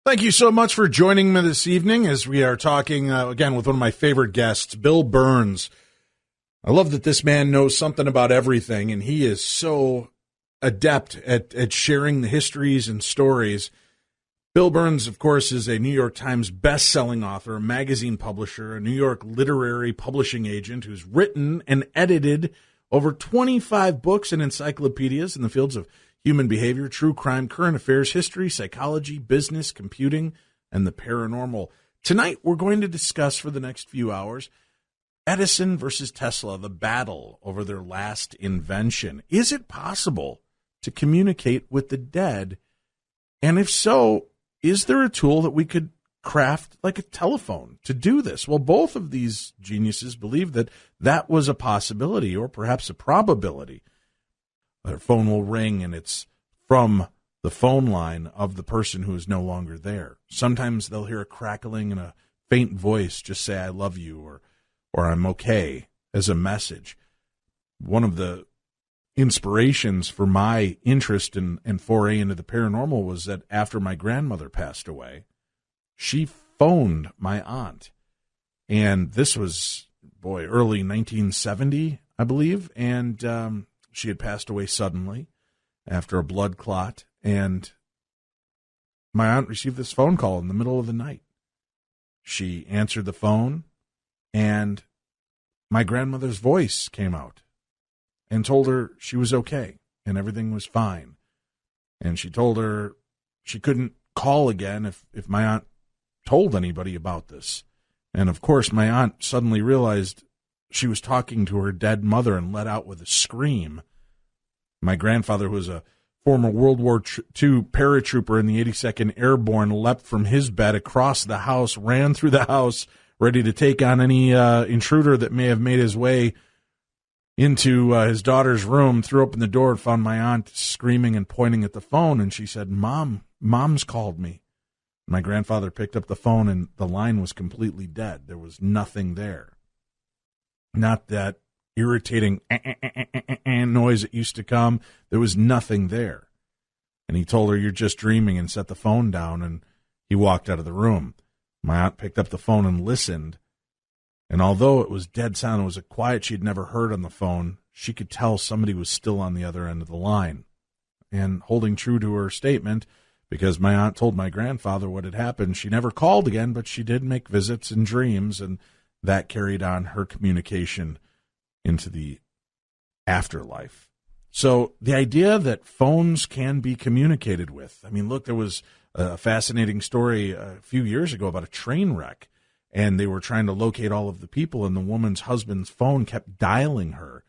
Thank you so much for joining me this evening as we are talking, again, with one of my favorite guests, Bill Birnes. I love that this man knows something about everything, and he is so adept at sharing the histories and stories. Bill Birnes, of course, is a New York Times best-selling author, a magazine publisher, a New York literary publishing agent who's written and edited over 25 books and encyclopedias in the fields of human behavior, true crime, current affairs, history, psychology, business, computing, and the paranormal. Tonight, we're going to discuss for the next few hours Edison versus Tesla, the battle over their last invention. Is it possible to communicate with the dead? And if so, is there a tool that we could craft like a telephone to do this? Well, both of these geniuses believe that that was a possibility or perhaps a probability. Their phone will ring, and it's from the phone line of the person who is no longer there. Sometimes they'll hear a crackling and a faint voice just say, "I love you," or "I'm okay," as a message. One of the inspirations for my interest and foray into the paranormal was that after my grandmother passed away, she phoned my aunt. And this was, early 1970, I believe, and she had passed away suddenly after a blood clot, and my aunt received this phone call in the middle of the night. She answered the phone, and my grandmother's voice came out and told her she was okay and everything was fine. And she told her she couldn't call again if my aunt told anybody about this. And, of course, my aunt suddenly realized she was talking to her dead mother and let out with a scream. My grandfather, who was a former World War II paratrooper in the 82nd Airborne, leapt from his bed across the house, ran through the house, ready to take on any intruder that may have made his way into his daughter's room, threw open the door and found my aunt screaming and pointing at the phone. And she said, Mom's called me. My grandfather picked up the phone, and the line was completely dead. There was nothing there. Not that irritating noise that used to come. There was nothing there. And he told her, "You're just dreaming," and set the phone down, and he walked out of the room. My aunt picked up the phone and listened, and although it was dead silent, it was a quiet she'd never heard on the phone, she could tell somebody was still on the other end of the line. And holding true to her statement, because my aunt told my grandfather what had happened, she never called again, but she did make visits in dreams, and that carried on her communication into the afterlife. So the idea that phones can be communicated with. I mean, look, there was a fascinating story a few years ago about a train wreck, and they were trying to locate all of the people, and the woman's husband's phone kept dialing her,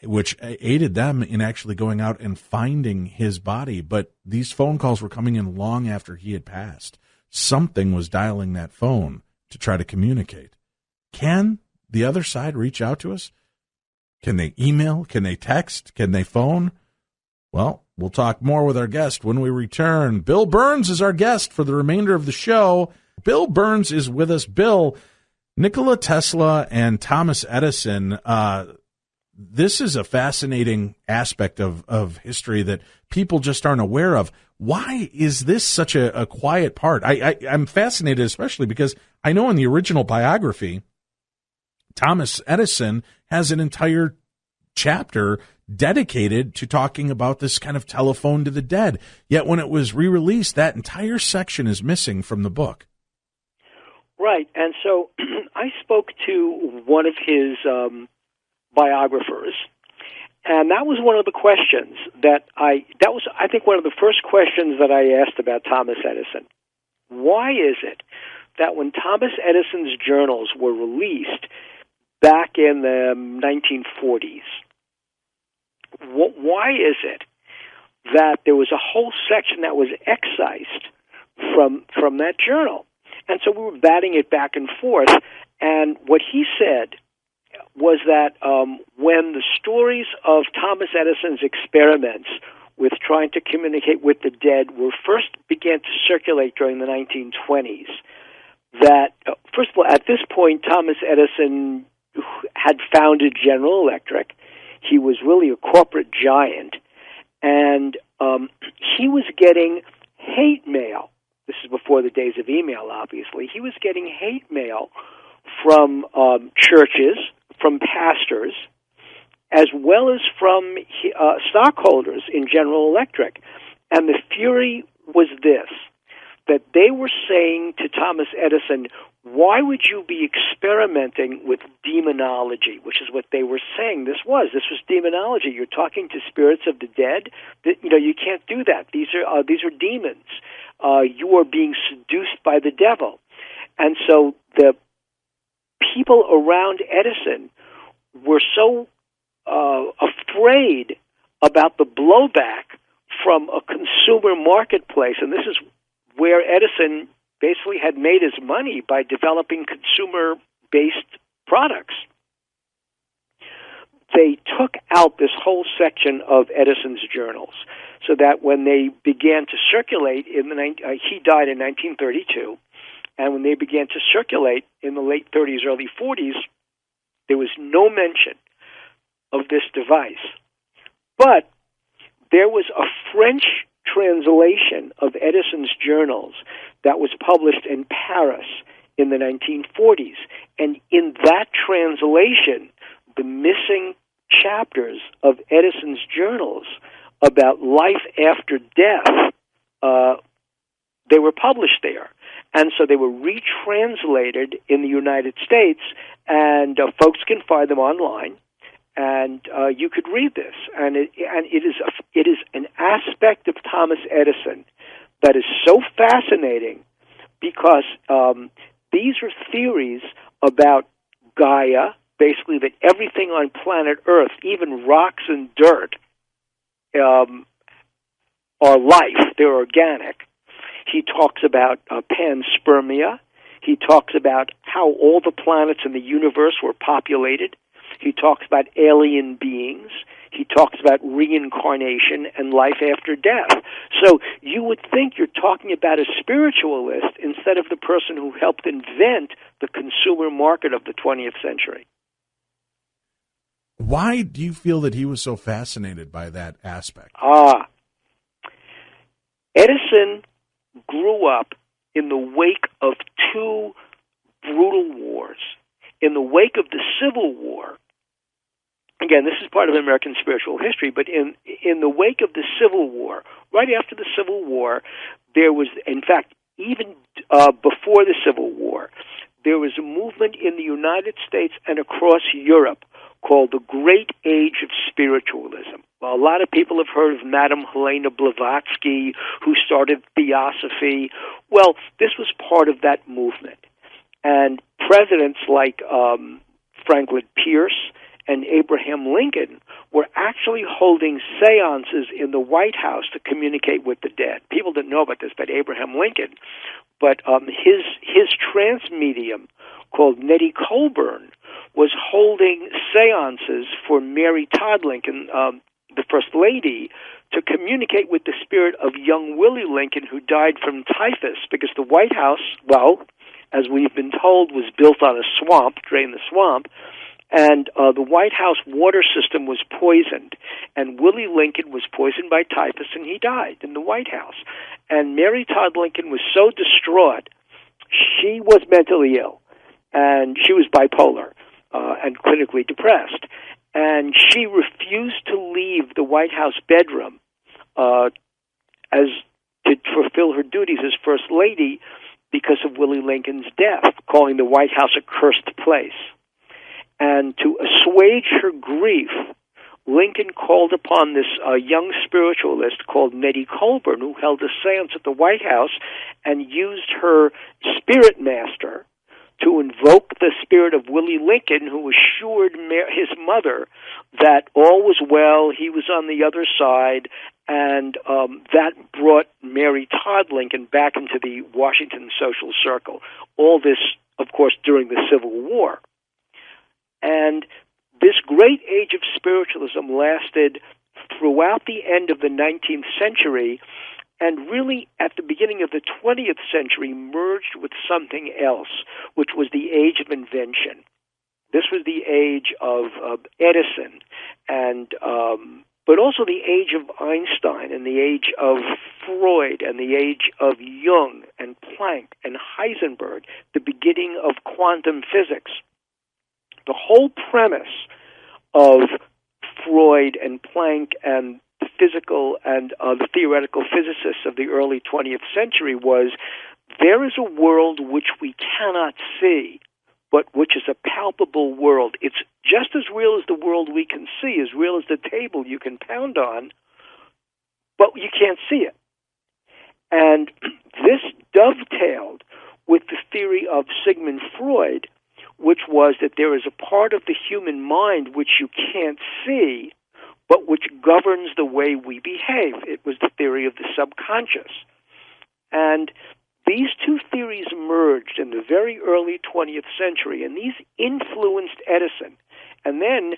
which aided them in actually going out and finding his body. But these phone calls were coming in long after he had passed. Something was dialing that phone to try to communicate. Can the other side reach out to us? Can they email? Can they text? Can they phone? Well, we'll talk more with our guest when we return. Bill Birnes is our guest for the remainder of the show. Bill Birnes is with us. Bill, Nikola Tesla and Thomas Edison, this is a fascinating aspect of history that people just aren't aware of. Why is this such a quiet part? I'm fascinated, especially because I know in the original biography, Thomas Edison has an entire chapter dedicated to talking about this kind of telephone to the dead. Yet when it was re-released, that entire section is missing from the book. Right. And so I spoke to one of his biographers, and that was one of the questions I think one of the first questions that I asked about Thomas Edison. Why is it that when Thomas Edison's journals were released back in the 1940s, why is it that there was a whole section that was excised from that journal? And so we were batting it back and forth, and what he said was that when the stories of Thomas Edison's experiments with trying to communicate with the dead were first began to circulate during the 1920s, that, first of all, at this point, Thomas Edison had founded General Electric. He was really a corporate giant, and he was getting hate mail. This is before the days of email, obviously, he was getting hate mail from churches, from pastors, as well as from stockholders in General Electric. And the fury was this, that they were saying to Thomas Edison, why would you be experimenting with demonology, which is what they were saying this was. This was demonology. You're talking to spirits of the dead. You can't do that. These are demons. You are being seduced by the devil. And so the people around Edison were so afraid about the blowback from a consumer marketplace, and this is where Edison basically had made his money by developing consumer-based products. They took out this whole section of Edison's journals, so that when they began to circulate he died in 1932, and when they began to circulate in the late 30s, early 40s, there was no mention of this device. But there was a French translation of Edison's journals that was published in Paris in the 1940s. And in that translation, the missing chapters of Edison's journals about life after death, they were published there. And so they were retranslated in the United States, and folks can find them online. And you could read this, and it is an aspect of Thomas Edison that is so fascinating, because these are theories about Gaia, basically that everything on planet Earth, even rocks and dirt, are life. They're organic. He talks about panspermia. He talks about how all the planets in the universe were populated. He talks about alien beings. He talks about reincarnation and life after death. So you would think you're talking about a spiritualist instead of the person who helped invent the consumer market of the 20th century. Why do you feel that he was so fascinated by that aspect? Edison grew up in the wake of two brutal wars. In the wake of the Civil War, again, this is part of American spiritual history, but in the wake of the Civil War, right after the Civil War, there was, in fact, even before the Civil War, there was a movement in the United States and across Europe called the Great Age of Spiritualism. Well, a lot of people have heard of Madame Helena Blavatsky, who started Theosophy. Well, this was part of that movement. And presidents like Franklin Pierce and Abraham Lincoln were actually holding seances in the White House to communicate with the dead. People didn't know about this, but Abraham Lincoln. But his trance medium, called Nettie Colburn, was holding seances for Mary Todd Lincoln, the First Lady, to communicate with the spirit of young Willie Lincoln, who died from typhus, because the White House, well, as we've been told, was built on a swamp, drain the swamp, and the White House water system was poisoned, and Willie Lincoln was poisoned by typhus, and he died in the White House. And Mary Todd Lincoln was so distraught, she was mentally ill, and she was bipolar and clinically depressed, and she refused to leave the White House bedroom as to fulfill her duties as First Lady because of Willie Lincoln's death, calling the White House a cursed place. And to assuage her grief, Lincoln called upon this young spiritualist called Nettie Colburn, who held a seance at the White House, and used her spirit master to invoke the spirit of Willie Lincoln, who assured his mother that all was well, he was on the other side, and that brought Mary Todd Lincoln back into the Washington social circle. All this, of course, during the Civil War. And this great age of spiritualism lasted throughout the end of the 19th century, and really at the beginning of the 20th century merged with something else, which was the age of invention. This was the age of Edison, and but also the age of Einstein, and the age of Freud, and the age of Jung and Planck and Heisenberg, the beginning of quantum physics. The whole premise of Freud and Planck and the physical and the theoretical physicists of the early 20th century was there is a world which we cannot see, but which is a palpable world. It's just as real as the world we can see, as real as the table you can pound on, but you can't see it. And this dovetailed with the theory of Sigmund Freud, which was that there is a part of the human mind which you can't see, but which governs the way we behave. It was the theory of the subconscious. And these two theories emerged in the very early 20th century, and these influenced Edison. And then,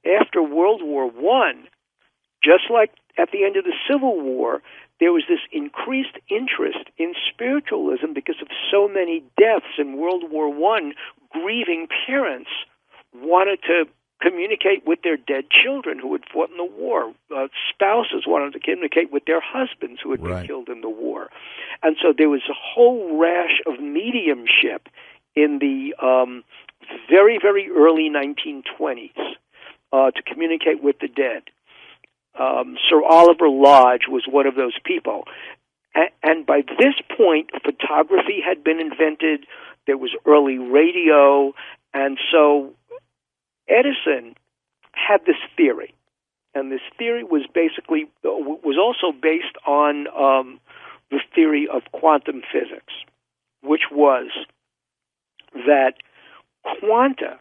after World War I, just like at the end of the Civil War, there was this increased interest in spiritualism because of so many deaths in World War I. Grieving parents wanted to communicate with their dead children who had fought in the war. Spouses wanted to communicate with their husbands who had been killed in the war. And so there was a whole rash of mediumship in the very, very early 1920s to communicate with the dead. Sir Oliver Lodge was one of those people. And by this point, photography had been invented. There was early radio. And so Edison had this theory. And this theory was also based on the theory of quantum physics, which was that quanta,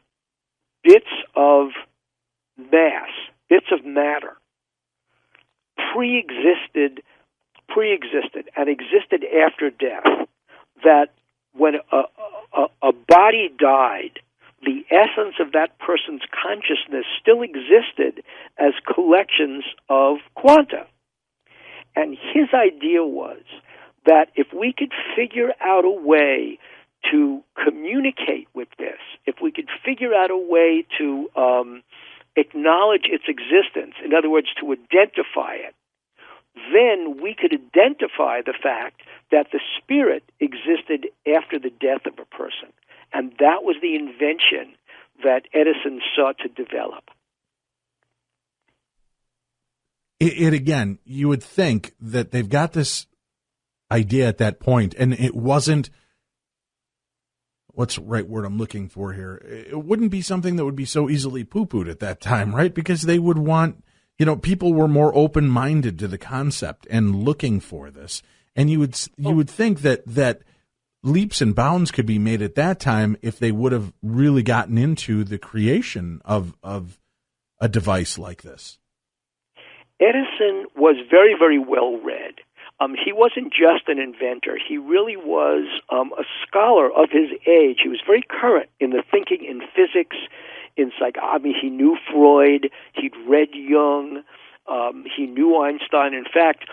bits of mass, bits of matter, pre-existed and existed after death, that when a body died, the essence of that person's consciousness still existed as collections of quanta. And his idea was that if we could figure out a way to communicate with this, if we could figure out a way to acknowledge its existence, in other words, to identify it, then we could identify the fact that the spirit existed after the death of a person. And that was the invention that Edison sought to develop. It again, you would think that they've got this idea at that point, and it wasn't, what's the right word I'm looking for here? It wouldn't be something that would be so easily poo-pooed at that time, right? Because they would want, people were more open-minded to the concept and looking for this. And you would think that leaps and bounds could be made at that time if they would have really gotten into the creation of a device like this. Edison was very, very well read. He wasn't just an inventor. He really was a scholar of his age. He was very current in the thinking in physics, in psychology. He knew Freud. He'd read Jung. He knew Einstein. In fact,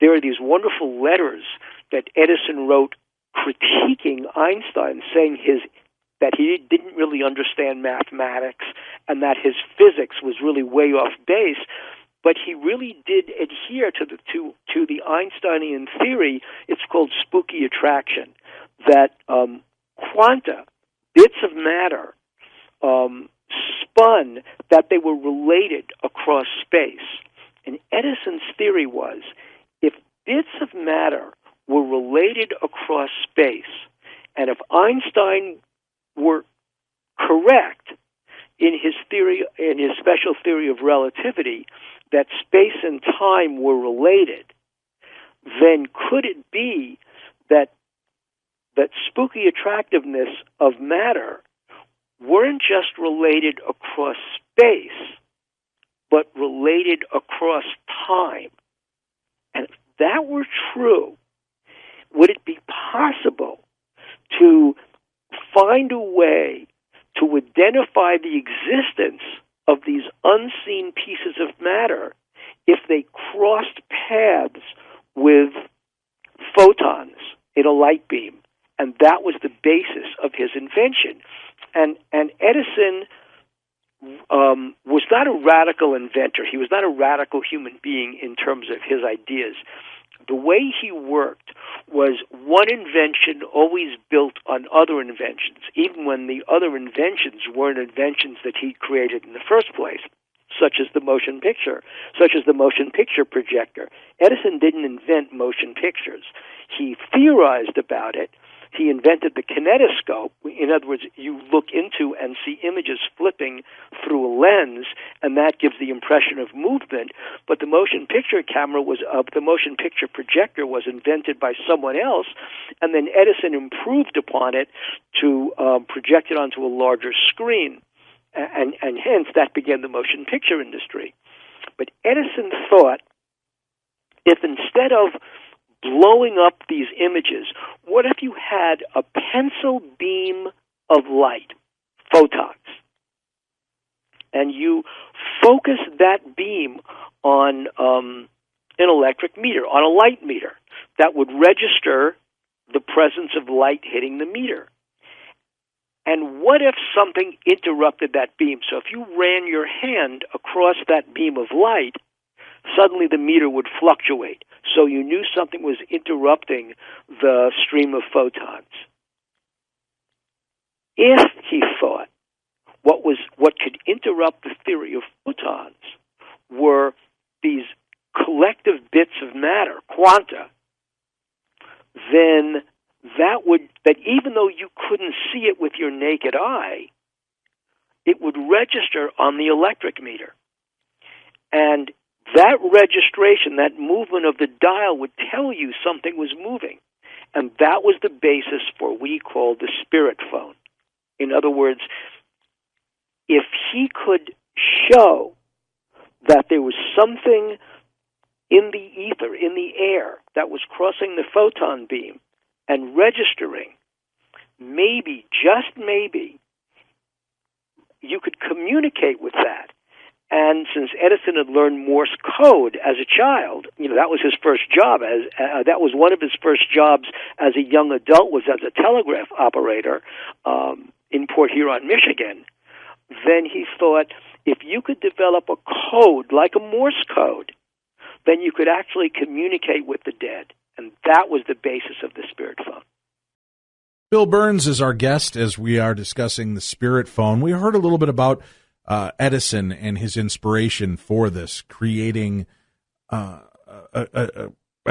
there are these wonderful letters that Edison wrote critiquing Einstein, saying that he didn't really understand mathematics and that his physics was really way off base. But he really did adhere to the Einsteinian theory. It's called spooky attraction, that quanta, bits of matter, spun, that they were related across space. And Edison's theory was, if bits of matter were related across space, and if Einstein were correct in his theory, in his special theory of relativity, that space and time were related, then could it be that spooky attractiveness of matter weren't just related across space, but related across time? And if that were true, would it be possible to find a way to identify the existence of these unseen pieces of matter if they crossed paths with photons in a light beam? And that was the basis of his invention. And Edison was not a radical inventor. He was not a radical human being in terms of his ideas. The way he worked was one invention always built on other inventions, even when the other inventions weren't inventions that he created in the first place, such as the motion picture projector. Edison didn't invent motion pictures. He theorized about it. He invented the kinetoscope. In other words, you look into and see images flipping through a lens, and that gives the impression of movement. But the motion picture projector was invented by someone else, and then Edison improved upon it to project it onto a larger screen, and hence that began the motion picture industry. But Edison thought, if instead of blowing up these images, what if you had a pencil beam of light, photons, and you focus that beam on an electric meter, on a light meter, that would register the presence of light hitting the meter? And what if something interrupted that beam? So if you ran your hand across that beam of light, suddenly the meter would fluctuate. So you knew something was interrupting the stream of photons. If he thought what could interrupt the theory of photons were these collective bits of matter, quanta, then that even though you couldn't see it with your naked eye, it would register on the electric meter. And that registration, that movement of the dial, would tell you something was moving. And that was the basis for what we call the spirit phone. In other words, if he could show that there was something in the ether, in the air, that was crossing the photon beam and registering, maybe, just maybe, you could communicate with that. And since Edison had learned Morse code as a child, that was his first job. That was one of his first jobs as a young adult, was as a telegraph operator in Port Huron, Michigan. Then he thought, if you could develop a code like a Morse code, then you could actually communicate with the dead. And that was the basis of the spirit phone. Bill Burns is our guest as we are discussing the spirit phone. We heard a little bit about Edison and his inspiration for this, creating a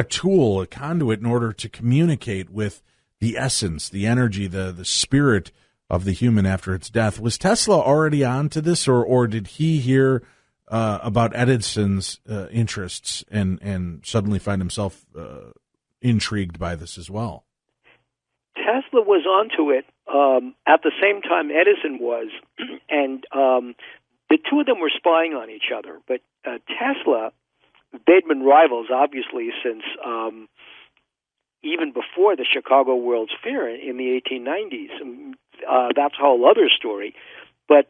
tool, a conduit in order to communicate with the essence, the energy, the spirit of the human after its death. Was Tesla already on to this, or did he hear about Edison's interests and suddenly find himself intrigued by this as well? Tesla was onto it at the same time Edison was, and the two of them were spying on each other. But Tesla, they'd been rivals, obviously, since even before the Chicago World's Fair in the 1890s. That's a whole other story. But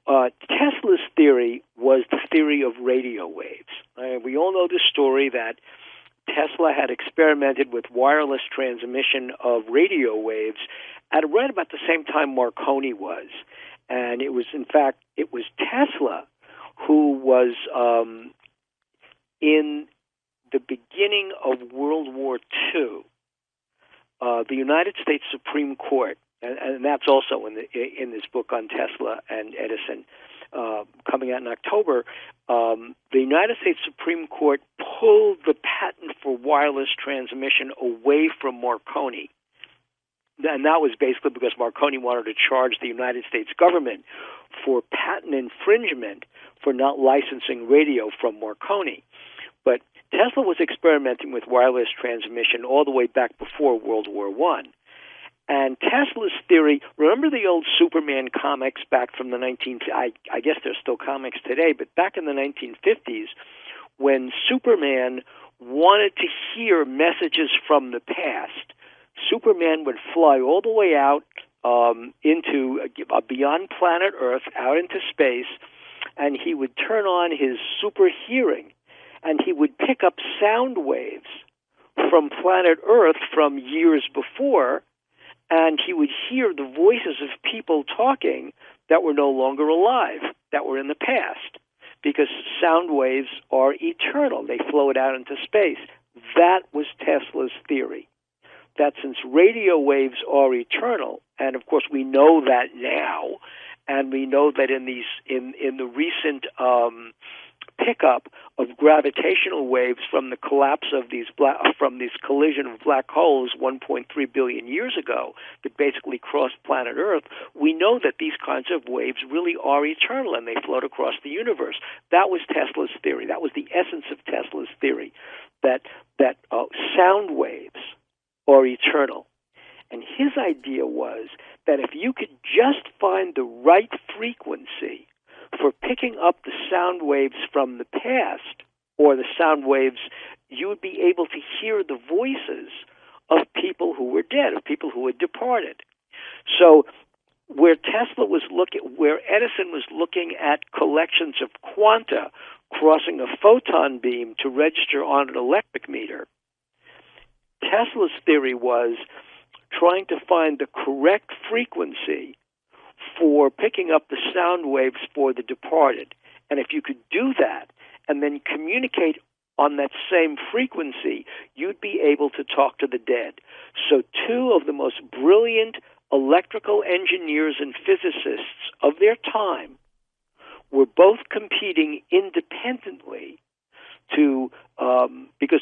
Tesla's theory was the theory of radio waves. We all know the story that Tesla had experimented with wireless transmission of radio waves at right about the same time Marconi was. And it was Tesla who was in the beginning of World War II, the United States Supreme Court, and that's also in this book on Tesla and Edison, coming out in October, the United States Supreme Court pulled the patent for wireless transmission away from Marconi. And that was basically because Marconi wanted to charge the United States government for patent infringement for not licensing radio from Marconi. But Tesla was experimenting with wireless transmission all the way back before World War I. And Tesla's theory, remember the old Superman comics back from the I guess there's still comics today, but back in the 1950s, when Superman wanted to hear messages from the past, Superman would fly all the way out into beyond planet Earth, out into space, and he would turn on his super hearing, and he would pick up sound waves from planet Earth from years before, and he would hear the voices of people talking that were no longer alive, that were in the past, because sound waves are eternal. They float out into space. That was Tesla's theory, that since radio waves are eternal, and of course we know that now, and we know that in the recent pickup of gravitational waves from the collapse of from this collision of black holes 1.3 billion years ago that basically crossed planet Earth, we know that these kinds of waves really are eternal and they float across the universe. That was Tesla's theory. That was the essence of Tesla's theory, that sound waves are eternal. And his idea was that if you could just find the right frequency for picking up the sound waves from the past, or the sound waves, you would be able to hear the voices of people who were dead, of people who had departed. So where Edison was looking at collections of quanta crossing a photon beam to register on an electric meter, Tesla's theory was trying to find the correct frequency for picking up the sound waves for the departed. And if you could do that and then communicate on that same frequency, you'd be able to talk to the dead. So two of the most brilliant electrical engineers and physicists of their time were both competing independently because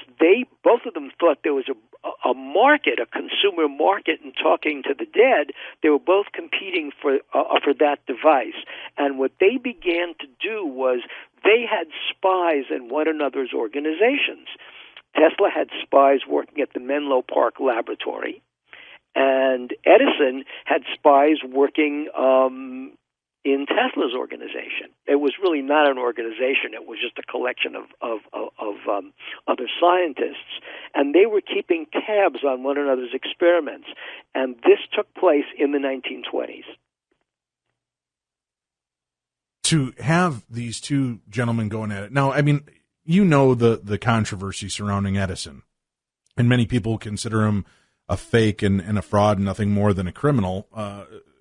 both of them thought there was a market, a consumer market in talking to the dead. They were both competing for that device. And what they began to do was they had spies in one another's organizations. Tesla had spies working at the Menlo Park Laboratory, and Edison had spies working in Tesla's organization. It was really not an organization. It was just a collection of other scientists. And they were keeping tabs on one another's experiments. And this took place in the 1920s. To have these two gentlemen going at it. Now, I mean, you know the controversy surrounding Edison. And many people consider him a fake and a fraud and nothing more than a criminal.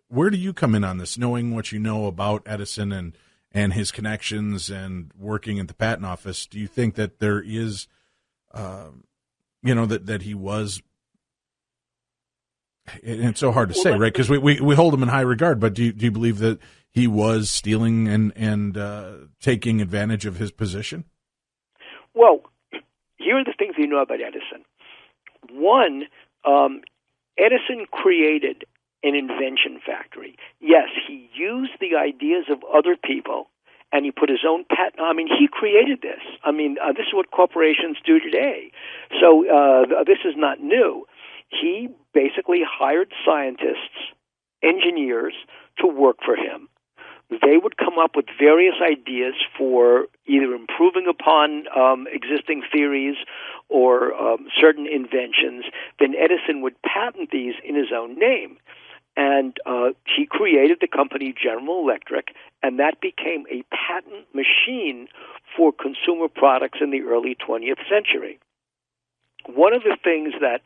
Where do you come in on this, knowing what you know about Edison and his connections and working at the patent office? Do you think that there is, that he was, and it's so hard to say, right? Because we hold him in high regard, but do you believe that he was stealing and taking advantage of his position? Well, here are the things you know about Edison. One, Edison created an invention factory. Yes, he used the ideas of other people, and he put his own patent. I mean, he created this. I mean, this is what corporations do today. So this is not new. He basically hired scientists, engineers, to work for him. They would come up with various ideas for either improving upon existing theories or certain inventions. Then Edison would patent these in his own name. And he created the company General Electric, and that became a patent machine for consumer products in the early 20th century. One of the things that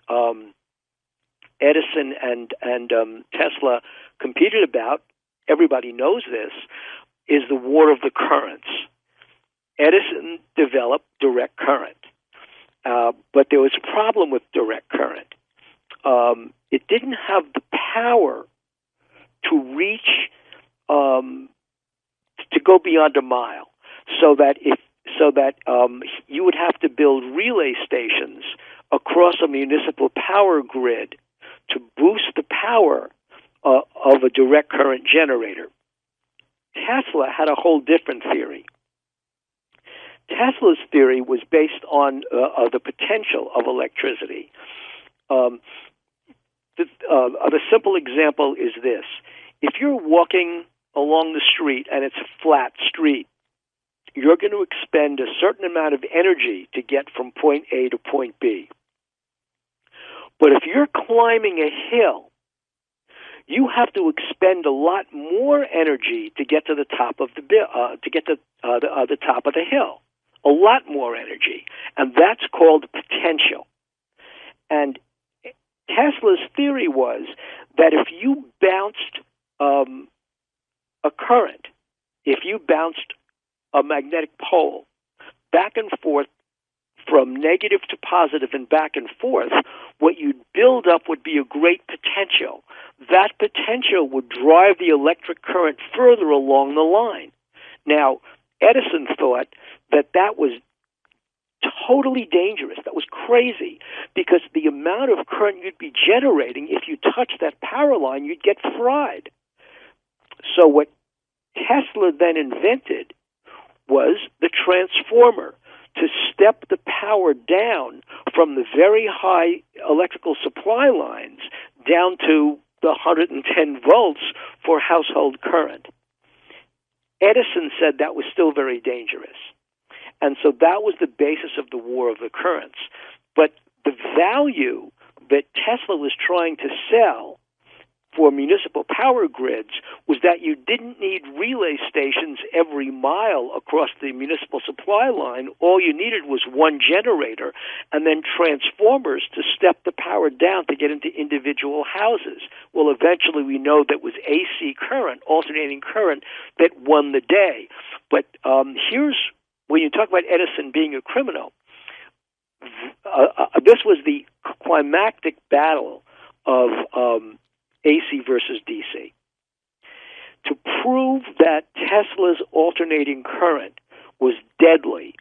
Edison and Tesla competed about, everybody knows this, is the war of the currents. Edison developed direct current, but there was a problem with direct current. It didn't have the power to reach, to go beyond a mile, so that you would have to build relay stations across a municipal power grid to boost the power of a direct current generator. Tesla had a whole different theory. Tesla's theory was based on the potential of electricity. The simple example is this. If you're walking along the street and it's a flat street, you're going to expend a certain amount of energy to get from point A to point B. But if you're climbing a hill, you have to expend a lot more energy to get to the top of the top of the hill. A lot more energy, and that's called potential. And Tesla's theory was that if you bounced a current, if you bounced a magnetic pole back and forth from negative to positive and back and forth, what you'd build up would be a great potential. That potential would drive the electric current further along the line. Now, Edison thought that that was totally dangerous. That was crazy, because the amount of current you'd be generating, if you touched that power line, you'd get fried. So what Tesla then invented was the transformer, to step the power down from the very high electrical supply lines down to the 110 volts for household current. Edison said that was still very dangerous. And so that was the basis of the war of the currents. But the value that Tesla was trying to sell for municipal power grids was that you didn't need relay stations every mile across the municipal supply line. All you needed was one generator and then transformers to step the power down to get into individual houses. Well, eventually we know that was AC current, alternating current, that won the day. But here's, when you talk about Edison being a criminal, this was the climactic battle of AC versus DC. To prove that Tesla's alternating current was deadly,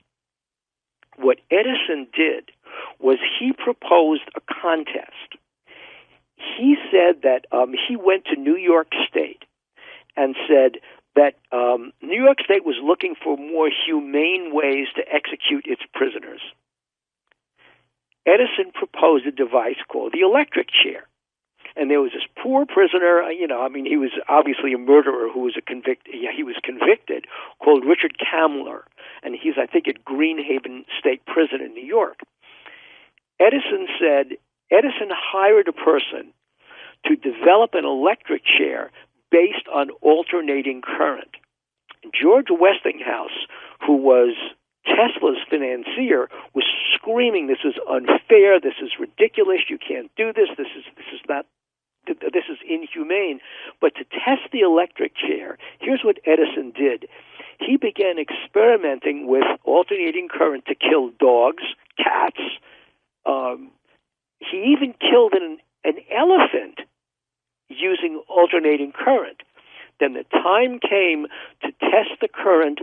what Edison did was he proposed a contest. He said that he went to New York State and said that New York State was looking for more humane ways to execute its prisoners. Edison proposed a device called the electric chair. And there was this poor prisoner, he was obviously a murderer who was he was convicted, called Richard Kamler. And he's, I think, at Greenhaven State Prison in New York. Edison hired a person to develop an electric chair based on alternating current. George Westinghouse, who was Tesla's financier, was screaming, "This is unfair, this is ridiculous, you can't do this, this is inhumane." But to test the electric chair, here's what Edison did. He began experimenting with alternating current to kill dogs, cats. He even killed an elephant using alternating current. Then the time came to test the current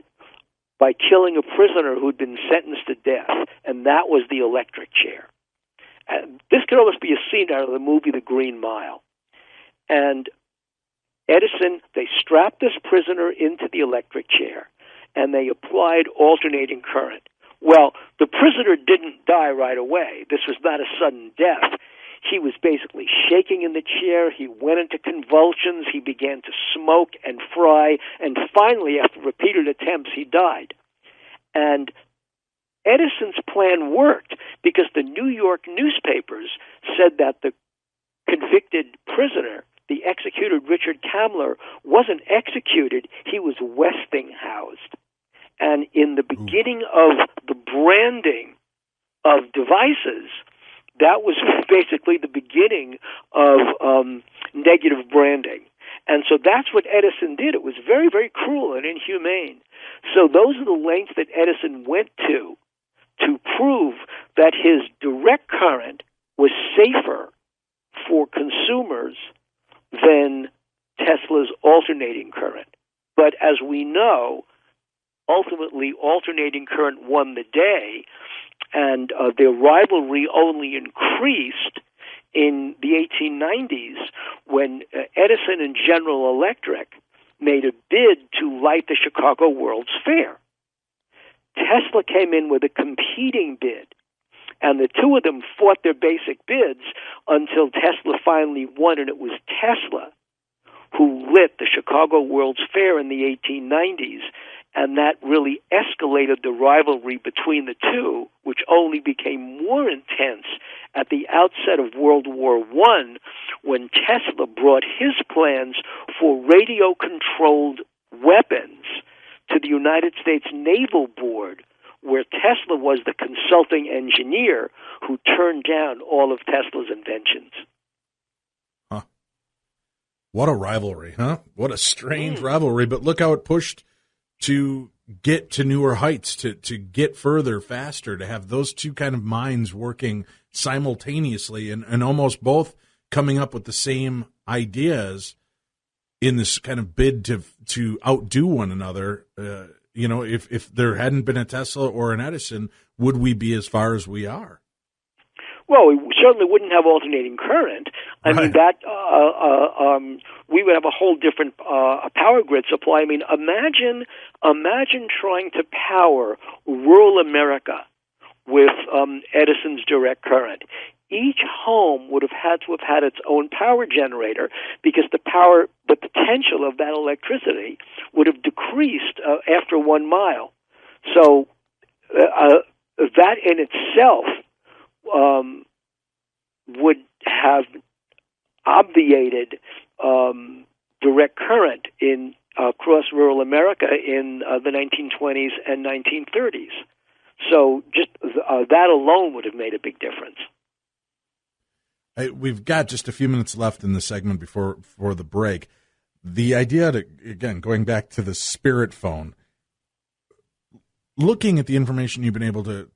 by killing a prisoner who'd been sentenced to death, and that was the electric chair. This could almost be a scene out of the movie The Green Mile. And Edison, they strapped this prisoner into the electric chair, and they applied alternating current. Well, the prisoner didn't die right away. This was not a sudden death. He was basically shaking in the chair. He went into convulsions. He began to smoke and fry. And finally, after repeated attempts, he died. And Edison's plan worked because the New York newspapers said that the convicted prisoner, the executed Richard Kamler, wasn't executed. He was Westinghoused. And in the beginning of the branding of devices, that was basically the beginning of negative branding. And so that's what Edison did. It was very, very cruel and inhumane. So those are the lengths that Edison went to prove that his direct current was safer for consumers than Tesla's alternating current. But as we know, ultimately alternating current won the day, and their rivalry only increased in the 1890s when Edison and General Electric made a bid to light the Chicago World's Fair. Tesla came in with a competing bid, and the two of them fought their basic bids until Tesla finally won, and it was Tesla who lit the Chicago World's Fair in the 1890s, and that really escalated the rivalry between the two, which only became more intense at the outset of World War I, when Tesla brought his plans for radio-controlled weapons to the United States Naval Board, where Tesla was the consulting engineer who turned down all of Tesla's inventions. Huh. What a rivalry, huh? What a strange rivalry. But look how it pushed to get to newer heights, to get further faster, to have those two kind of minds working simultaneously and almost both coming up with the same ideas in this kind of bid to outdo one another. If there hadn't been a Tesla or an Edison, would we be as far as we are? Well, we certainly wouldn't have alternating current. I mean, that we would have a whole different power grid supply. I mean, imagine trying to power rural America with Edison's direct current. Each home would have had to have had its own power generator because the potential of that electricity would have decreased after 1 mile. So that in itself would have obviated direct current in across rural America in the 1920s and 1930s. So just that alone would have made a big difference. We've got just a few minutes left in the segment before the break. The idea to, again, going back to the Spirit phone, looking at the information you've been able to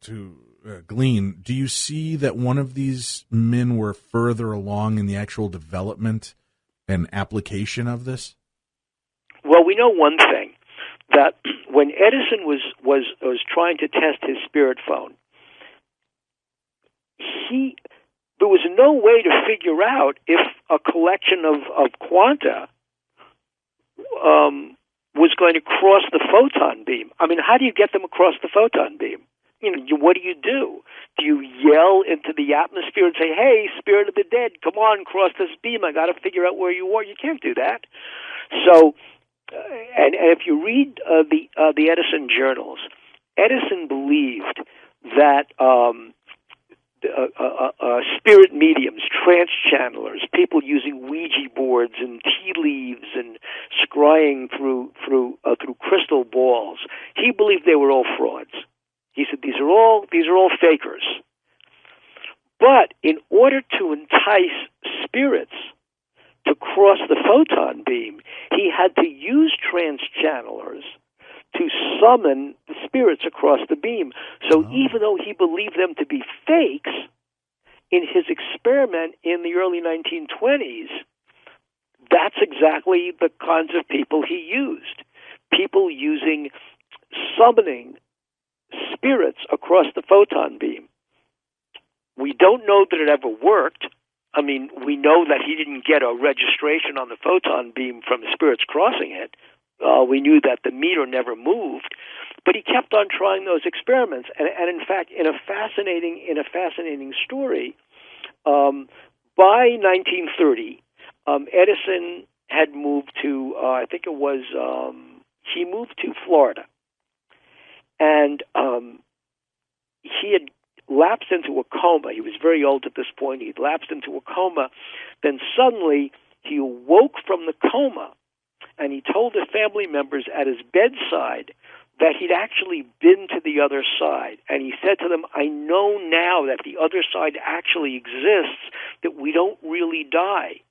glean, do you see that one of these men were further along in the actual development and application of this? Well, we know one thing, that when Edison was trying to test his Spirit phone, there was no way to figure out if a collection of quanta was going to cross the photon beam. I mean, how do you get them across the photon beam? What do? Do you yell into the atmosphere and say, "Hey, spirit of the dead, come on, cross this beam. I got to figure out where you are." You can't do that. So, and if you read the Edison journals, Edison believed that spirit mediums, trance channelers, people using Ouija boards and tea leaves and scrying through crystal balls, he believed they were all frauds. He said these are all fakers. But in order to entice spirits to cross the photon beam, he had to use trance channelers to summon the spirits across the beam. So even though he believed them to be fakes, in his experiment in the early 1920s, that's exactly the kinds of people he used. People using summoning spirits across the photon beam. We don't know that it ever worked. I mean, we know that he didn't get a registration on the photon beam from spirits crossing it. We knew that the meter never moved, but he kept on trying those experiments. And in fact, in a fascinating story, by 1930, Edison had moved to he moved to Florida, and he had lapsed into a coma. He was very old at this point. He'd lapsed into a coma. Then suddenly he awoke from the coma, and he told the family members at his bedside that he'd actually been to the other side. And he said to them, "I know now that the other side actually exists, that we don't really die."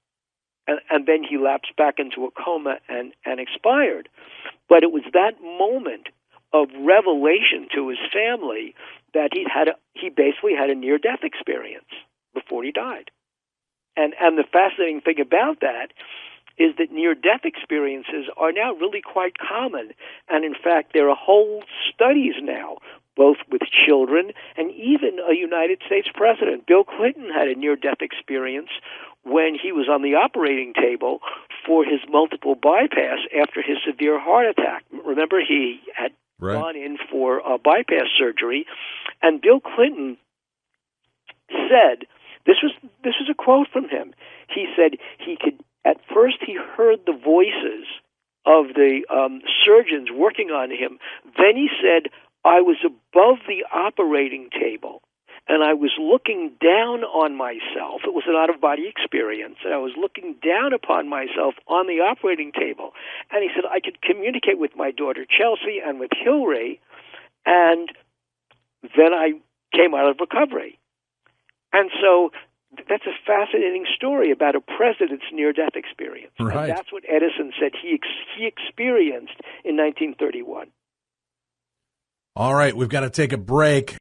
And then he lapsed back into a coma and expired. But it was that moment of revelation to his family that he basically had a near-death experience before he died. And the fascinating thing about that is that near-death experiences are now really quite common. And in fact, there are whole studies now, both with children and even a United States president. Bill Clinton had a near-death experience when he was on the operating table for his multiple bypass after his severe heart attack. Remember, he had gone in for bypass surgery, and Bill Clinton said, this was a quote from him. He said at first he heard the voices of the surgeons working on him. Then he said, "I was above the operating table, and I was looking down on myself." It was an out-of-body experience, and I was looking down upon myself on the operating table. And he said, "I could communicate with my daughter Chelsea and with Hillary, and then I came out of recovery." And so that's a fascinating story about a president's near-death experience. Right. And that's what Edison said he experienced in 1931. All right, we've got to take a break.